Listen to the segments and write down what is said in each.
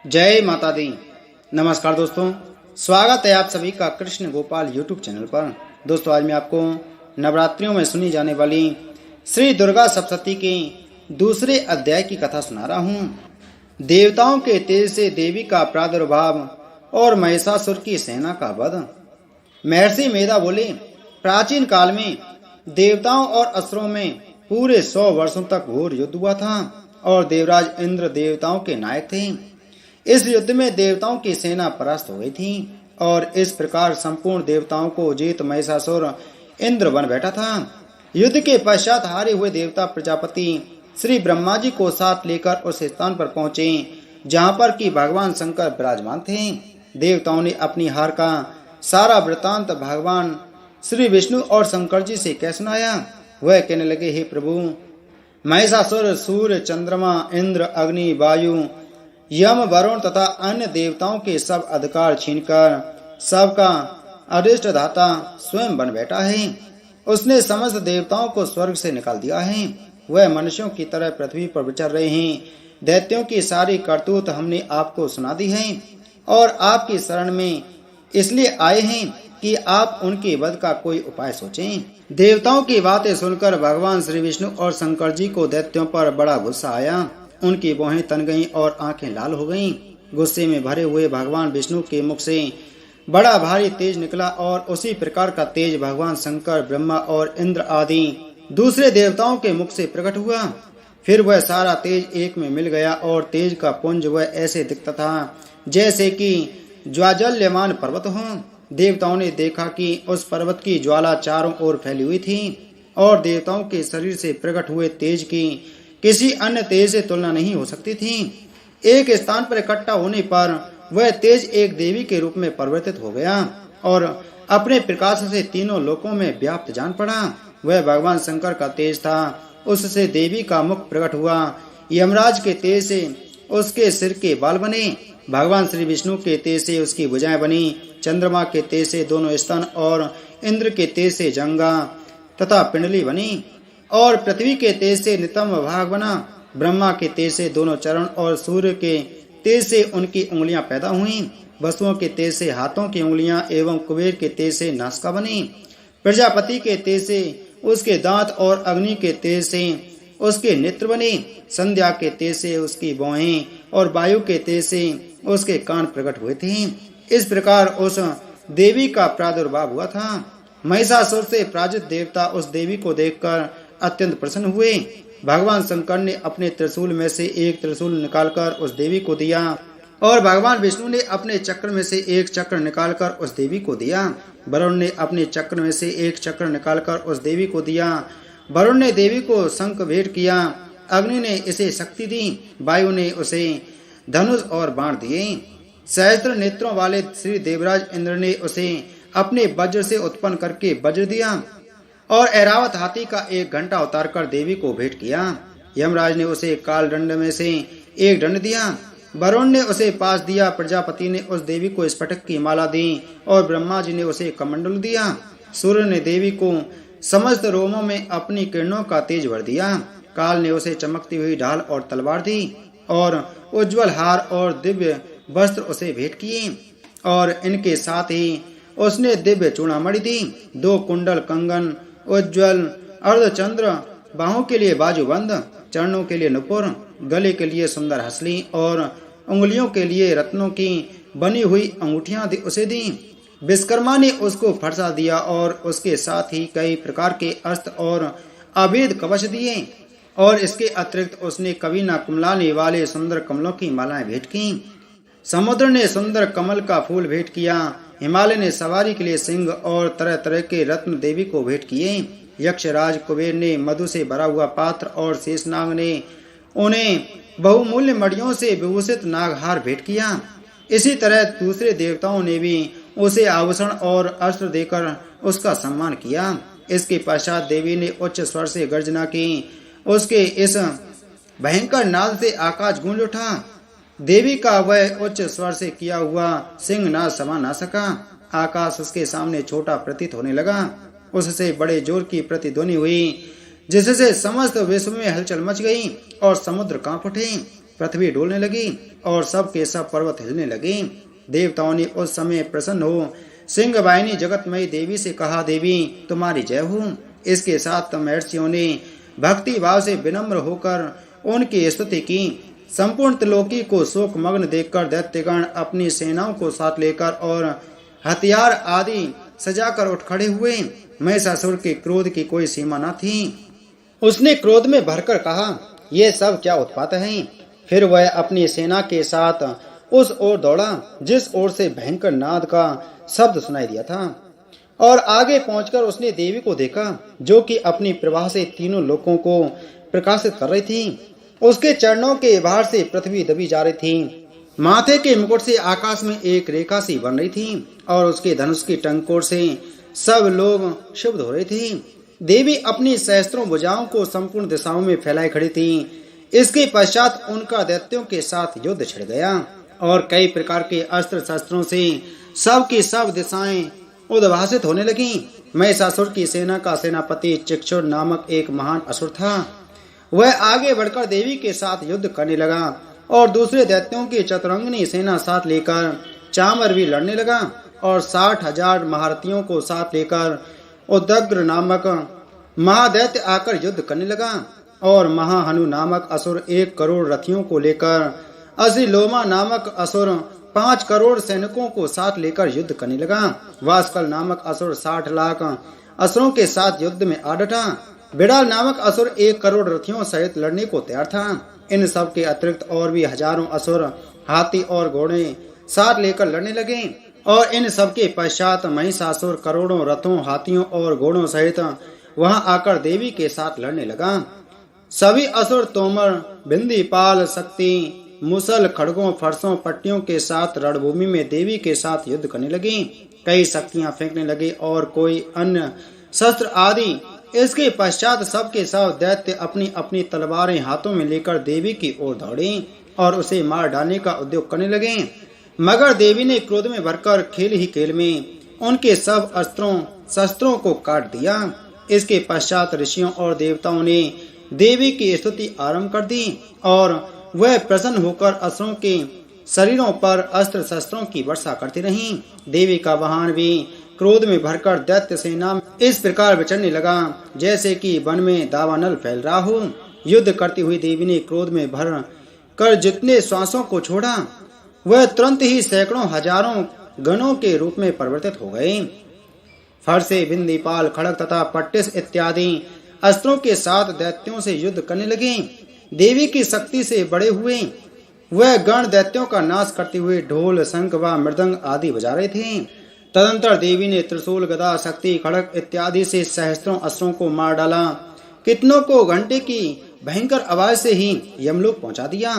जय माता दी। नमस्कार दोस्तों, स्वागत है आप सभी का कृष्ण गोपाल यूट्यूब चैनल पर। दोस्तों, आज मैं आपको नवरात्रियों में सुनी जाने वाली श्री दुर्गा सप्तशती के दूसरे अध्याय की कथा सुना रहा हूँ। देवताओं के तेज से देवी का प्रादुर्भाव और महिषासुर की सेना का वध। महर्षि मेधा बोले, प्राचीन काल में देवताओं और असुरों में पूरे 100 वर्षों तक घोर युद्ध हुआ था और देवराज इंद्र देवताओं के नायक थे। इस युद्ध में देवताओं की सेना परास्त हो गई थी और इस प्रकार संपूर्ण देवताओं को जीत महिषासुर इंद्र बन बैठा था। युद्ध के पश्चात हारे हुए देवता प्रजापति श्री ब्रह्मा जी को साथ लेकर उस स्थान पर पहुंचे जहां पर कि भगवान शंकर विराजमान थे। देवताओं ने अपनी हार का सारा वृतांत भगवान श्री विष्णु और शंकर जी से कह सुनाया। वह कहने लगे, हे प्रभु, महिषासुर सूर्य, चंद्रमा, इंद्र, अग्नि, वायु, यम, वरुण तथा अन्य देवताओं के सब अधिकार छीनकर सबका अधिष्ठाता स्वयं बन बैठा है। उसने समस्त देवताओं को स्वर्ग से निकाल दिया है। वह मनुष्यों की तरह पृथ्वी पर विचर रहे हैं। दैत्यों की सारी करतूत हमने आपको सुना दी है और आपकी शरण में इसलिए आए हैं कि आप उनके वध का कोई उपाय सोचें। देवताओं की बातें सुनकर भगवान श्री विष्णु और शंकर जी को दैत्यों पर बड़ा गुस्सा आया। उनकी भौहें तन गईं और आंखें लाल हो गईं। गुस्से में भरे हुए भगवान विष्णु के मुख से बड़ा भारी तेज निकला और उसी प्रकार का तेज भगवान शंकर, ब्रह्मा और इंद्र आदि दूसरे देवताओं के मुख से प्रकट हुआ। फिर वह सारा तेज एक में मिल गया और तेज का पुंज वह ऐसे दिखता था जैसे कि ज्वाजल्यमान पर्वत हो। देवताओं ने देखा कि उस पर्वत की ज्वाला चारों ओर फैली हुई थी और देवताओं के शरीर से प्रकट हुए तेज की किसी अन्य तेज से तुलना नहीं हो सकती थी। एक स्थान पर इकट्ठा होने पर वह तेज एक देवी के रूप में परिवर्तित हो गया और अपने प्रकाश से तीनों लोकों में व्याप्त जान पड़ा। वह भगवान शंकर का तेज था। उससे देवी का मुख प्रकट हुआ। यमराज के तेज से उसके सिर के बाल बने। भगवान श्री विष्णु के तेज से उसकी भुजाएं बनी। चंद्रमा के तेज से दोनों स्तन और इंद्र के तेज से जंगा तथा पिंडली बनी और पृथ्वी के तेज से नितंब भाग बना। ब्रह्मा के तेज से दोनों चरण और सूर्य के तेज से उनकी उंगलियां पैदा हुईं। वसुओं के तेज से हाथों की उंगलियां एवं कुबेर के तेज से नासिका बनी। प्रजापति के तेज से उसके दांत और अग्नि के तेज से उसके नेत्र बने। संध्या के तेज से उसकी भौहें और वायु के तेज से उसके कान प्रकट हुए थे। इस प्रकार उस देवी का प्रादुर्भाव हुआ था। महिषासुर से पराजित देवता उस देवी को देखकर अत्यंत प्रसन्न हुए। भगवान शंकर ने अपने त्रिशूल में से एक त्रिशूल निकालकर उस देवी को दिया और भगवान विष्णु ने अपने चक्र में से एक चक्र निकालकर उस देवी को दिया। वरुण ने अपने चक्र में से एक चक्र निकालकर उस देवी को दिया। वरुण ने देवी को शंख भेंट किया। अग्नि ने इसे शक्ति दी। वायु ने उसे धनुष और बाण दिए। सहस्त्र नेत्रों वाले श्री देवराज इंद्र ने उसे अपने वज्र से उत्पन्न करके वज्र दिया और ऐरावत हाथी का एक घंटा उतारकर देवी को भेंट किया। यमराज ने उसे काल दंड में से एक दंड दिया। वरुण ने उसे पास दिया। प्रजापति ने उस देवी को स्फटिक की माला दी और ब्रह्मा जी ने उसे कमंडल दिया। सूर्य ने देवी को समस्त रोमों में अपनी किरणों का तेज भर दिया। काल ने उसे चमकती हुई ढाल और तलवार दी और उज्जवल हार और दिव्य वस्त्र उसे भेंट किए और इनके साथ ही उसने दिव्य चूड़ामणि दी। 2 कुंडल, कंगन, उज्ज्वल अर्धचंद्र, बाहों के लिए बाजूबंद, चरणों के लिए नुपुर, गले के लिए सुंदर हसली और उंगलियों के लिए रत्नों की बनी हुई अंगूठियां उसे दी। विश्वकर्मा ने उसको फरसा दिया और उसके साथ ही कई प्रकार के अस्त्र और अभेद कवच दिए और इसके अतिरिक्त उसने कभी न कुमलाने वाले सुंदर कमलों की मालाएं भेंट की। समुद्र ने सुंदर कमल का फूल भेंट किया। हिमालय ने सवारी के लिए सिंह और तरह तरह के रत्न देवी को भेंट किए। यक्षराज कुबेर ने मधु से भरा हुआ पात्र और शेषनाग ने उन्हें बहुमूल्य मणियों से विभूषित नागहार भेंट किया। इसी तरह दूसरे देवताओं ने भी उसे आभूषण और अस्त्र देकर उसका सम्मान किया। इसके पश्चात देवी ने उच्च स्वर से गर्जना की। उसके इस भयंकर नाद से आकाश गूंज उठा। देवी का वह उच्च स्वर से किया हुआ सिंह नाद समा ना सका। आकाश उसके सामने छोटा प्रतीत होने लगा। उससे बड़े जोर की प्रतिध्वनि हुई जिससे समस्त विश्व में हलचल मच गई और समुद्र कांप उठे। पृथ्वी डोलने लगी और सब के सब पर्वत हिलने लगे। देवताओं ने उस समय प्रसन्न हो सिंहवाहिनी जगतमयी देवी से कहा, देवी तुम्हारी जय हो। इसके साथ महर्षियों ने भक्ति भाव से विनम्र होकर उनकी स्तुति की। संपूर्ण त्रिलोकी को शोक मग्न देखकर दैत्यगण अपनी सेनाओं को साथ लेकर और हथियार आदि सजाकर उठ खड़े हुए। महिषासुर के क्रोध की कोई सीमा न थी। उसने क्रोध में भरकर कहा, ये सब क्या उत्पात है। फिर वह अपनी सेना के साथ उस ओर दौड़ा जिस ओर से भयंकर नाद का शब्द सुनाई दिया था, और आगे पहुंचकर उसने देवी को देखा जो कि अपनी प्रवाह से तीनों लोकों को प्रकाशित कर रही थी। उसके चरणों के बाहर से पृथ्वी दबी जा रही थी। माथे के मुकुट से आकाश में एक रेखा सी बन रही थी और उसके धनुष की टंकोर से सब लोग शुभ हो रहे थे। देवी अपनी सहस्त्रों भुजाओं को संपूर्ण दिशाओं में फैलाए खड़ी थी। इसके पश्चात उनका दैत्यों के साथ युद्ध छिड़ गया और कई प्रकार के अस्त्र शस्त्रों से सब की सब दिशाएं उद्भासित होने लगी। महिषासुर की सेना का सेनापति चिक्षुर नामक एक महान असुर था। वह आगे बढ़कर देवी के साथ युद्ध करने लगा और दूसरे दैत्यों की चतुरंगिनी सेना साथ लेकर चामर भी लड़ने लगा और 60,000 महारथियों को साथ लेकर उदग्र नामक महादैत्य आकर युद्ध करने लगा और महाहनु नामक असुर 1 करोड़ रथियों को लेकर असिलोमा नामक असुर 5 करोड़ सैनिकों को साथ लेकर युद्ध करने लगा। वास्कल नामक असुर 60 लाख असुरों के साथ युद्ध में आ डटा। बिड़ाल नामक असुर 1 करोड़ रथियों सहित लड़ने को तैयार था। इन सब के अतिरिक्त और भी हजारों असुर हाथी और घोड़े साथ लेकर लड़ने लगे और इन सब के पश्चात महिषासुर करोड़ों रथों हाथियों और घोड़ों सहित वहां आकर देवी के साथ लड़ने लगा। सभी असुर तोमर बिंदीपाल शक्ति मुसल खड़गों फरसों पट्टियों के साथ रणभूमि में देवी के साथ युद्ध करने लगे। कई शक्तियां फेंकने लगे और कोई अन्य शस्त्र आदि। इसके पश्चात सबके सब दैत्य अपनी अपनी तलवारें हाथों में लेकर देवी की ओर दौड़े और उसे मार डालने का उद्योग करने लगे। मगर देवी ने क्रोध में भरकर खेल ही खेल में उनके सब अस्त्रों शस्त्रों को काट दिया। इसके पश्चात ऋषियों और देवताओं ने देवी की स्तुति आरंभ कर दी और वह प्रसन्न होकर असुरों के शरीरों पर अस्त्र शस्त्रों की वर्षा करती रहीं। देवी का वाहन भी क्रोध में भरकर दैत्य सेना इस प्रकार विचरने लगा जैसे कि वन में दावानल फैल रहा हो। युद्ध करती हुई देवी ने क्रोध में भर कर जितने श्वासों को छोड़ा वह तुरंत ही सैकड़ों हजारों गणों के रूप में परिवर्तित हो गए। फरसे बिंदीपाल खड़ग तथा पट्टिस इत्यादि अस्त्रों के साथ दैत्यों से युद्ध करने लगे। देवी की शक्ति से बड़े हुए वह गण दैत्यों का नाश करते हुए ढोल शंख व मृदंग आदि बजा रहे थे। तदंतर देवी ने त्रिशूल गदा शक्ति खड़ग इत्यादि से सहस्त्रों अस्त्रों को मार डाला। कितनों को घंटे की भयंकर आवाज से ही यमलोक पहुंचा दिया।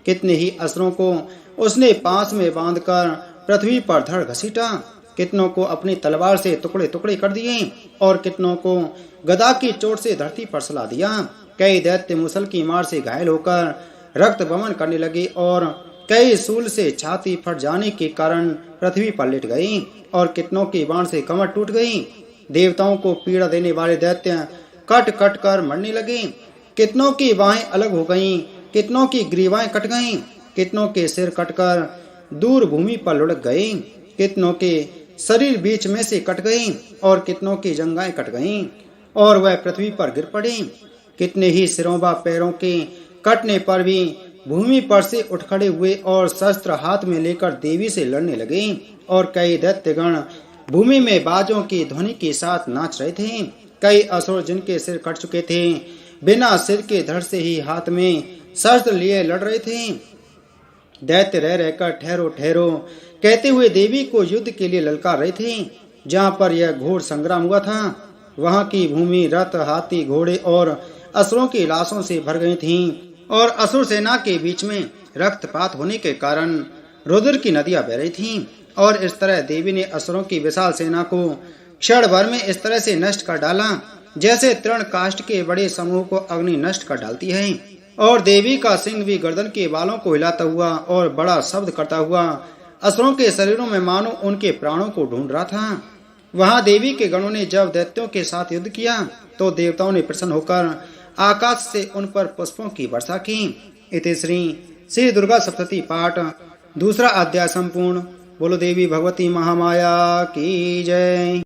कितने ही अस्त्रों को उसने पास में बांधकर पृथ्वी पर धड़ घसीटा। कितनों को अपनी तलवार से टुकड़े टुकड़े कर दिए और कितनों को गदा की चोट से धरती पर सला दिया। कई दैत्य मुसल की मार से घायल होकर रक्त बमन करने लगे और कई सूल से छाती फट जाने के कारण पृथ्वी पर लेट गई और कितनों की बाण से कमर टूट गई। देवताओं को पीड़ा देने वाले दैत्य कट कट कर मरने लगे। कितनों की बाहें अलग हो गईं, कितनों की ग्रीवाएं कट गईं, कितनों के सिर कटकर दूर भूमि पर लुढ़क गए। कितनों के शरीर बीच में से कट गई और कितनों की जंघाएं कट गईं और वह पृथ्वी पर गिर पड़े। कितने ही सिरों व पैरों के कटने पर भी भूमि पर से उठ खड़े हुए और शस्त्र हाथ में लेकर देवी से लड़ने लगे और कई दैत्यगण भूमि में बाजों की ध्वनि के साथ नाच रहे थे। कई असुर जिनके सिर कट चुके थे बिना सिर के धड़ से ही हाथ में शस्त्र लिए लड़ रहे थे। दैत्य रह रहकर ठहरो ठहरो कहते हुए देवी को युद्ध के लिए ललकार रहे थे। जहाँ पर यह घोर संग्राम हुआ था वहाँ की भूमि रथ हाथी घोड़े और असुरों की लाशों से भर गई थी और असुर सेना के बीच में रक्तपात होने के कारण रुद्र की नदियां बह रही थीं। और इस तरह देवी ने असुरों की विशाल सेना को क्षण भर में इस तरह से नष्ट कर डाला जैसे तृण काष्ठ के बड़े समूह को अग्नि नष्ट कर डालती है। और देवी का सिंह भी गर्दन के बालों को हिलाता हुआ और बड़ा शब्द करता हुआ असुरों के शरीरों में मानो उनके प्राणों को ढूंढ रहा था। वहां देवी के गणों ने जब दैत्यों के साथ युद्ध किया तो देवताओं ने प्रसन्न होकर आकाश से उन पर पुष्पों की वर्षा की। इति श्री श्री दुर्गा सप्तशती पाठ दूसरा अध्याय संपूर्ण। बोलो देवी भगवती महामाया की जय।